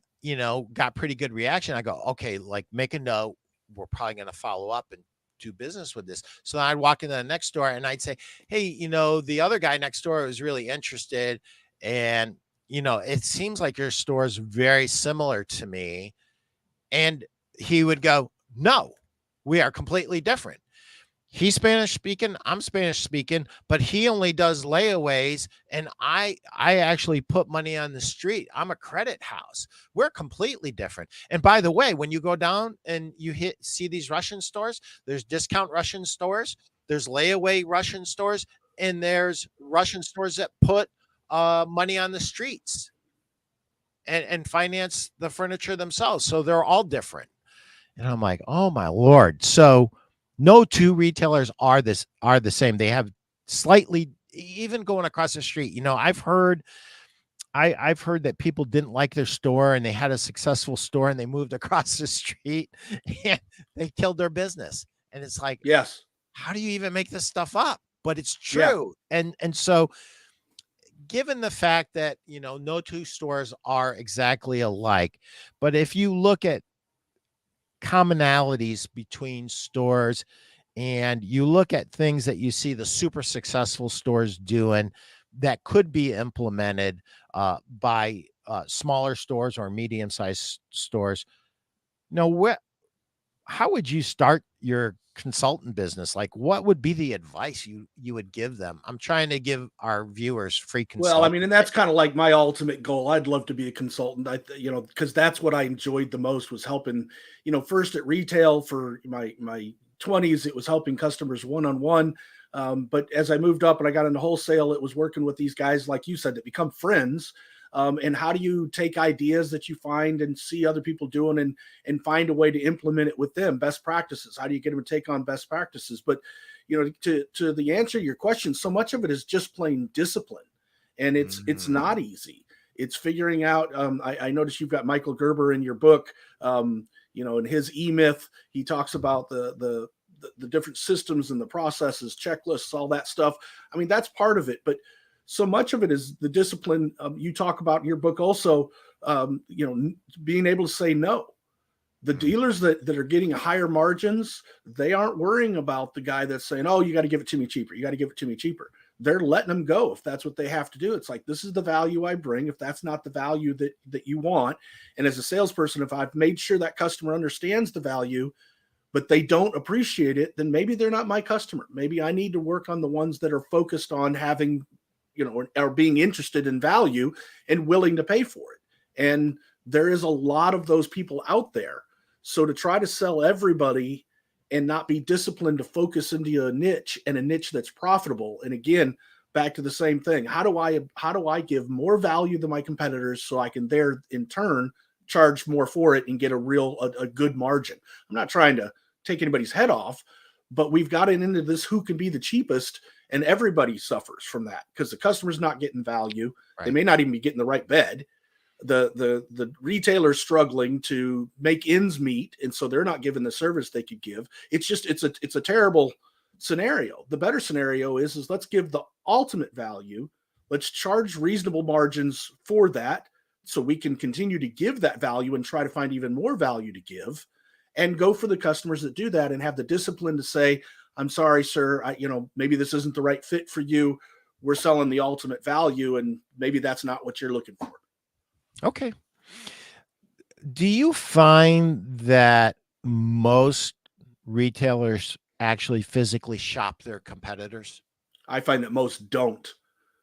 got pretty good reaction. I go, okay, like make a note. We're probably going to follow up and do business with this. So then I'd walk into the next store and I'd say, hey, the other guy next door was really interested. And, it seems like your store is very similar to me. And he would go, no, we are completely different. He's Spanish speaking, I'm Spanish speaking, but he only does layaways, and I actually put money on the street. I'm a credit house. We're completely different. And by the way, when you go down and you see these Russian stores, there's discount Russian stores, there's layaway Russian stores, and there's Russian stores that put money on the streets and finance the furniture themselves. So they're all different. And I'm like, oh my Lord. So no 2 retailers are the same. They have slightly, even going across the street, I've heard that people didn't like their store and they had a successful store and they moved across the street and they killed their business. And it's like, yes, how do you even make this stuff up? But it's true. Yeah. And so given the fact that, no 2 stores are exactly alike, but if you look at commonalities between stores and you look at things that you see the super successful stores doing that could be implemented by smaller stores or medium-sized stores, how would you start your consultant business? Like, what would be the advice you would give them? I'm trying to give our viewers free consulting. Well, I mean, and that's kind of like my ultimate goal. I'd love to be a consultant. Because that's what I enjoyed the most was helping, first at retail for my 20s, it was helping customers one-on-one. But as I moved up and I got into wholesale, it was working with these guys, like you said, that become friends. And how do you take ideas that you find and see other people doing and find a way to implement it with them? Best practices. How do you get them to take on best practices? But, to the answer to your question, so much of it is just plain discipline, and it's not easy. It's figuring out. I noticed you've got Michael Gerber in your book. In his E-Myth, he talks about the different systems and the processes, checklists, all that stuff. I mean, that's part of it, but so much of it is the discipline you talk about in your book also, being able to say no. The dealers that are getting higher margins, they aren't worrying about the guy that's saying, oh, you got to give it to me cheaper. You got to give it to me cheaper. They're letting them go if that's what they have to do. It's like, this is the value I bring. If that's not the value that you want. And as a salesperson, if I've made sure that customer understands the value, but they don't appreciate it, then maybe they're not my customer. Maybe I need to work on the ones that are focused on having, or being interested in value and willing to pay for it. And there is a lot of those people out there. So to try to sell everybody and not be disciplined to focus into a niche, and a niche that's profitable. And again, back to the same thing. How do I give more value than my competitors so I can there in turn charge more for it and get a good margin? I'm not trying to take anybody's head off, but we've gotten into this who can be the cheapest, and everybody suffers from that because the customer's not getting value. Right. They may not even be getting the right bed. The retailer's struggling to make ends meet, and so they're not giving the service they could give. It's a terrible scenario. The better scenario is let's give the ultimate value. Let's charge reasonable margins for that, so we can continue to give that value and try to find even more value to give, and go for the customers that do that and have the discipline to say, I'm sorry, sir, maybe this isn't the right fit for you. We're selling the ultimate value, and maybe that's not what you're looking for. Okay. Do you find that most retailers actually physically shop their competitors? I find that most don't.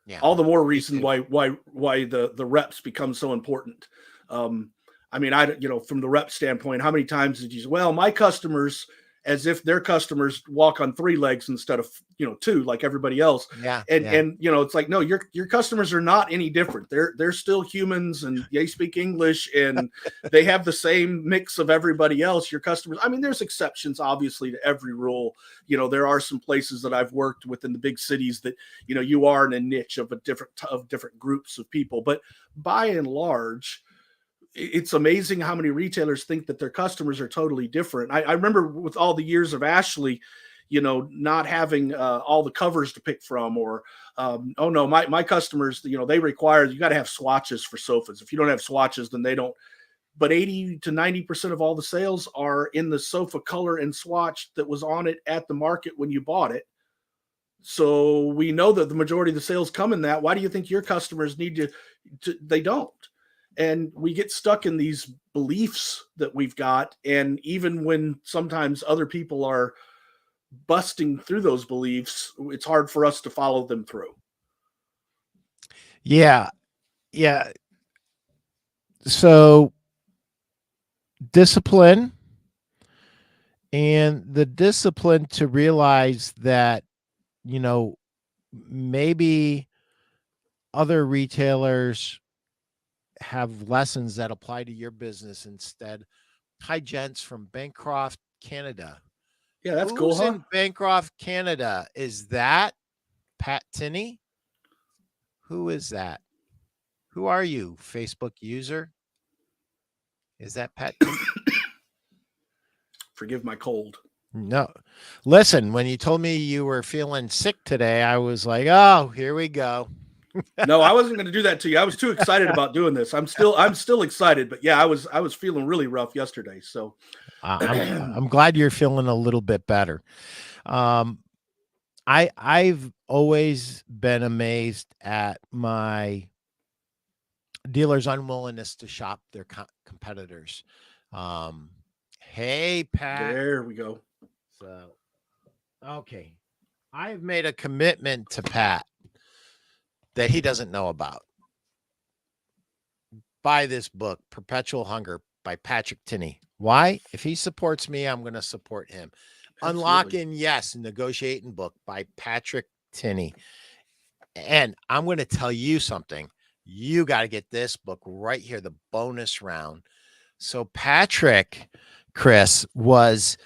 Yeah. All the more reason why the reps become so important. From the rep standpoint, how many times did you say, well, my customers, as if their customers walk on 3 legs instead of, 2, like everybody else. Yeah. And it's like, no, your customers are not any different. They're still humans, and they speak English, and they have the same mix of everybody else. Your customers, there's exceptions obviously to every rule. There are some places that I've worked within the big cities that, you are in a niche of different groups of people, but by and large, it's amazing how many retailers think that their customers are totally different. I remember with all the years of Ashley, not having all the covers to pick from, or, oh no, my customers, they require, you got to have swatches for sofas. If you don't have swatches, then they don't. But 80 to 90% of all the sales are in the sofa color and swatch that was on it at the market when you bought it. So we know that the majority of the sales come in that. Why do you think your customers need to they don't? And we get stuck in these beliefs that we've got. And even when sometimes other people are busting through those beliefs, it's hard for us to follow them through. Yeah. Yeah. So discipline, and the discipline to realize that, maybe other retailers have lessons that apply to your business instead. Hi, gents from Bancroft, Canada. Yeah, that's cool. Who's in Bancroft, Canada? Is that Pat Tinney? Who is that? Who are you, Facebook user? Is that Pat Tinney? Forgive my cold. No. Listen, when you told me you were feeling sick today, I was like, oh, here we go. No, I wasn't going to do that to you. I was too excited about doing this. I'm still excited, but yeah, I was feeling really rough yesterday. So I'm glad you're feeling a little bit better. I've always been amazed at my dealers' unwillingness to shop their competitors. Hey, Pat. There we go. So, okay. I've made a commitment to Pat that he doesn't know about. Buy this book, Perpetual Hunger by Patrick Tinney. Why? If he supports me, I'm going to support him. Unlocking Yes, Negotiating book by Patrick Tinney. And I'm going to tell you something. You got to get this book right here, the bonus round. So Patrick, Chris, was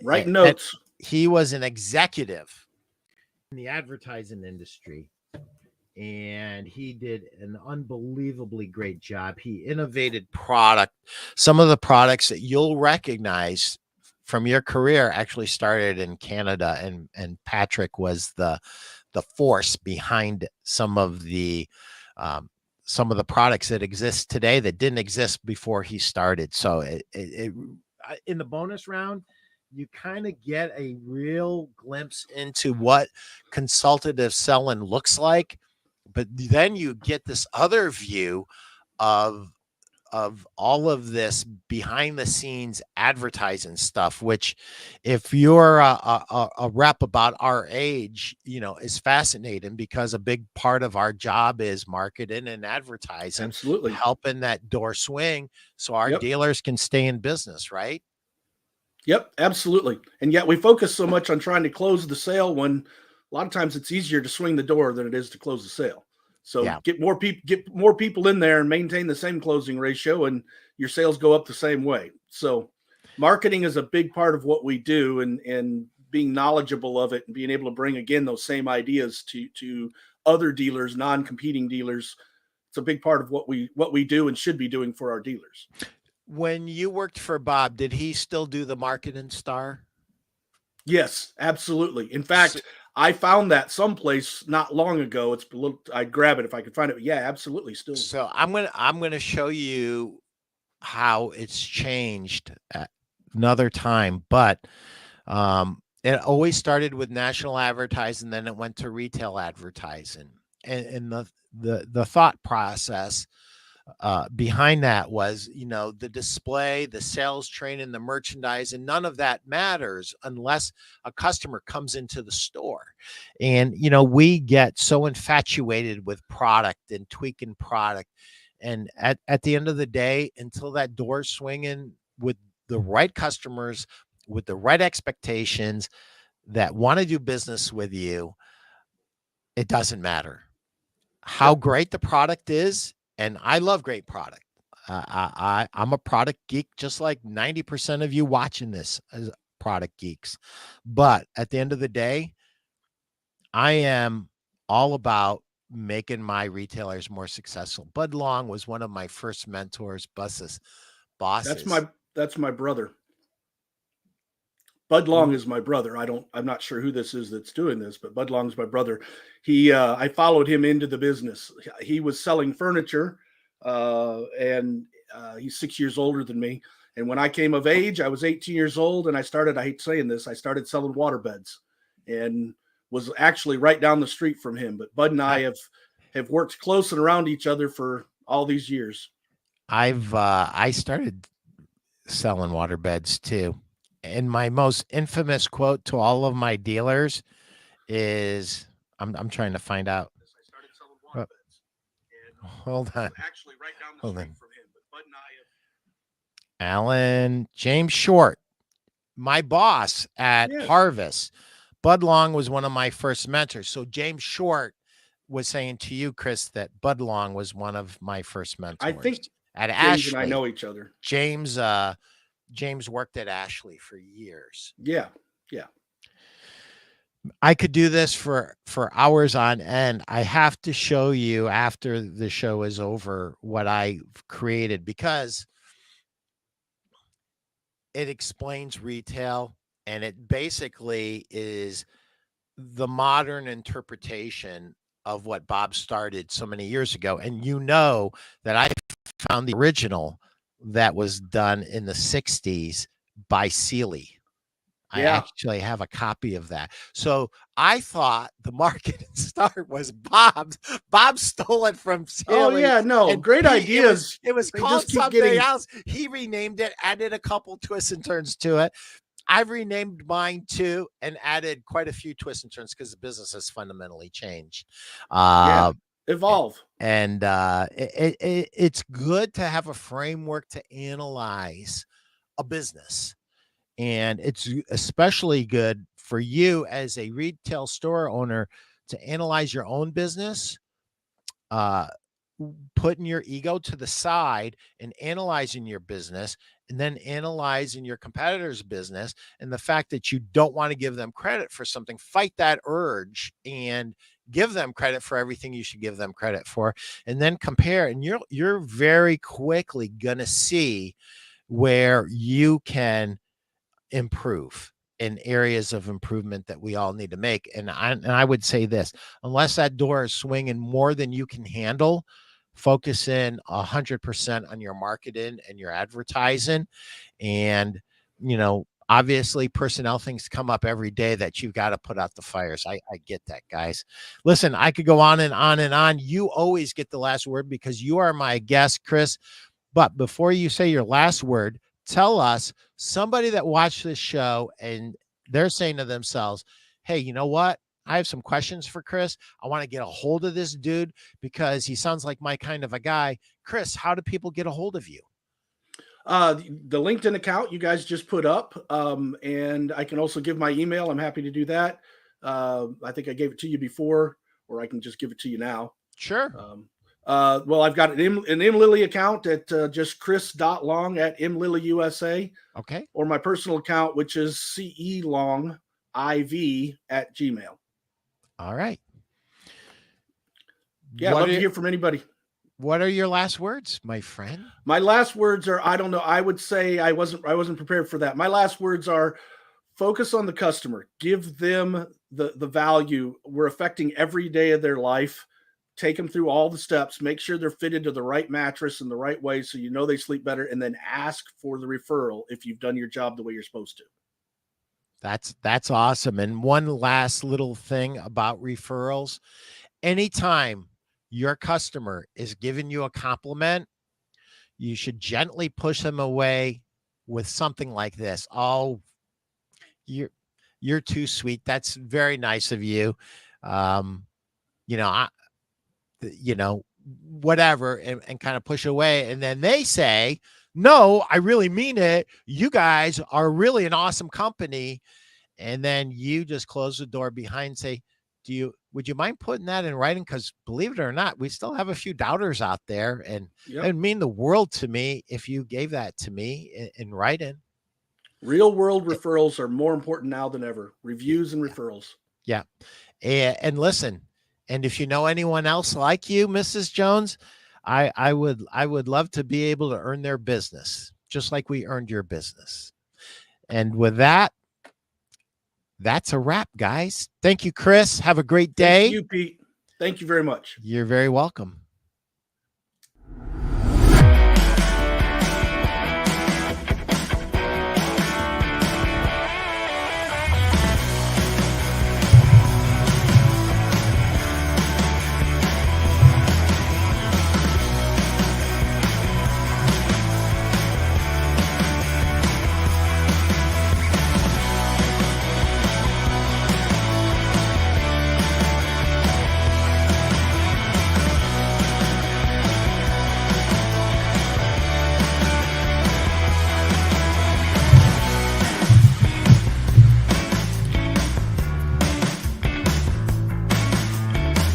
writing notes. He was an executive in the advertising industry, and he did an unbelievably great job. He innovated some of the products that you'll recognize from your career actually started in Canada, and Patrick was the force behind some of the products that exist today that didn't exist before he started. So in the bonus round, you kind of get a real glimpse into what consultative selling looks like, but then you get this other view of all of this behind the scenes advertising stuff, which if you're a rep about our age, is fascinating, because a big part of our job is marketing and advertising, absolutely helping that door swing so our dealers can stay in business, right? Yep, absolutely. And yet we focus so much on trying to close the sale when a lot of times it's easier to swing the door than it is to close the sale. So get more people in there and maintain the same closing ratio, and your sales go up the same way. So marketing is a big part of what we do, and being knowledgeable of it and being able to bring again those same ideas to other dealers, non-competing dealers. It's a big part of what we do and should be doing for our dealers. When you worked for Bob, did he still do the Marketing Star? Yes, absolutely. In fact, I found that someplace not long ago. It's a little, I'd grab it if I could find it. But yeah, absolutely. Still. So I'm gonna show you how it's changed at another time, but it always started with national advertising, then it went to retail advertising, and the thought process behind that was, the display, the sales training, the merchandise, and none of that matters unless a customer comes into the store. And, we get so infatuated with product and tweaking product. And at the end of the day, until that door's swinging with the right customers, with the right expectations that want to do business with you, it doesn't matter how great the product is. And I love great product. I'm a product geek, just like 90% of you watching this as product geeks. But at the end of the day, I am all about making my retailers more successful. Bud Long was one of my first mentors, bosses. That's my brother. Bud Long is my brother. I'm not sure who this is that's doing this, but Bud Long's my brother. I followed him into the business. He was selling furniture, and he's 6 years older than me. And when I came of age, I was 18 years old, and I hate saying this, I started selling water beds, and was actually right down the street from him. But Bud and I have worked close and around each other for all these years. I started selling water beds too. And my most infamous quote to all of my dealers is, I'm trying to find out. I started selling water beds. And hold on. Actually, right down the street from him. But Bud and I Alan James Short, my boss at Harvest. Bud Long was one of my first mentors. So James Short was saying to you, Chris, that Bud Long was one of my first mentors. I think at James Ashley. and I know each other. James worked at Ashley for years. Yeah. I could do this for hours on end. I have to show you after the show is over what I created, because it explains retail, and it basically is the modern interpretation of what Bob started so many years ago. And that I found the original that was done in the 60s by Sealy. I actually have a copy of that. So I thought the Marketing Star was Bob's. Bob stole it from Sealy. Oh yeah, no, great ideas. It was called something else. He renamed it, added a couple twists and turns to it. I've renamed mine too, and added quite a few twists and turns because the business has fundamentally changed. Evolve. And it's good to have a framework to analyze a business. And it's especially good for you as a retail store owner to analyze your own business, uh, putting your ego to the side and analyzing your business, and then analyzing your competitor's business, and the fact that you don't want to give them credit for something. Fight that urge and give them credit for everything you should give them credit for, and then compare. And you're very quickly going to see where you can improve in areas of improvement that we all need to make. And I would say this, unless that door is swinging more than you can handle, focus in 100% on your marketing and your advertising. And, obviously personnel things come up every day that you've got to put out the fires. I get that, guys. Listen, I could go on and on and on. You always get the last word because you are my guest, Chris. But before you say your last word, tell us somebody that watched this show and they're saying to themselves, hey, you know what? I have some questions for Chris. I want to get a hold of this dude because he sounds like my kind of a guy. Chris, how do people get a hold of you? The LinkedIn account you guys just put up. And I can also give my email. I'm happy to do that. I think I gave it to you before, or I can just give it to you now. Sure. Well, I've got an MLILY account at just chris.long@MLILY USA. Okay. Or my personal account, which is celongiv@gmail. All right. Yeah, I'd love to hear from anybody. What are your last words, my friend? My last words are, I don't know. I would say I wasn't prepared for that. My last words are focus on the customer. Give them the value. We're affecting every day of their life. Take them through all the steps, make sure they're fitted to the right mattress in the right way so they sleep better, and then ask for the referral if you've done your job the way you're supposed to. That's awesome. And one last little thing about referrals. Anytime your customer is giving you a compliment, you should gently push them away with something like this. Oh, you're too sweet. That's very nice of you. Whatever, and kind of push away. And then they say, no, I really mean it. You guys are really an awesome company. And then you just close the door behind and say, would you mind putting that in writing? Because believe it or not, we still have a few doubters out there, and it would mean the world to me if you gave that to me in writing. Real world referrals are more important now than ever. Reviews and referrals. Yeah. And listen, and if you know anyone else like you, Mrs. Jones, I would love to be able to earn their business, just like we earned your business. And with that, that's a wrap, guys. Thank you, Chris. Have a great day. Thank you, Pete. Thank you very much. You're very welcome.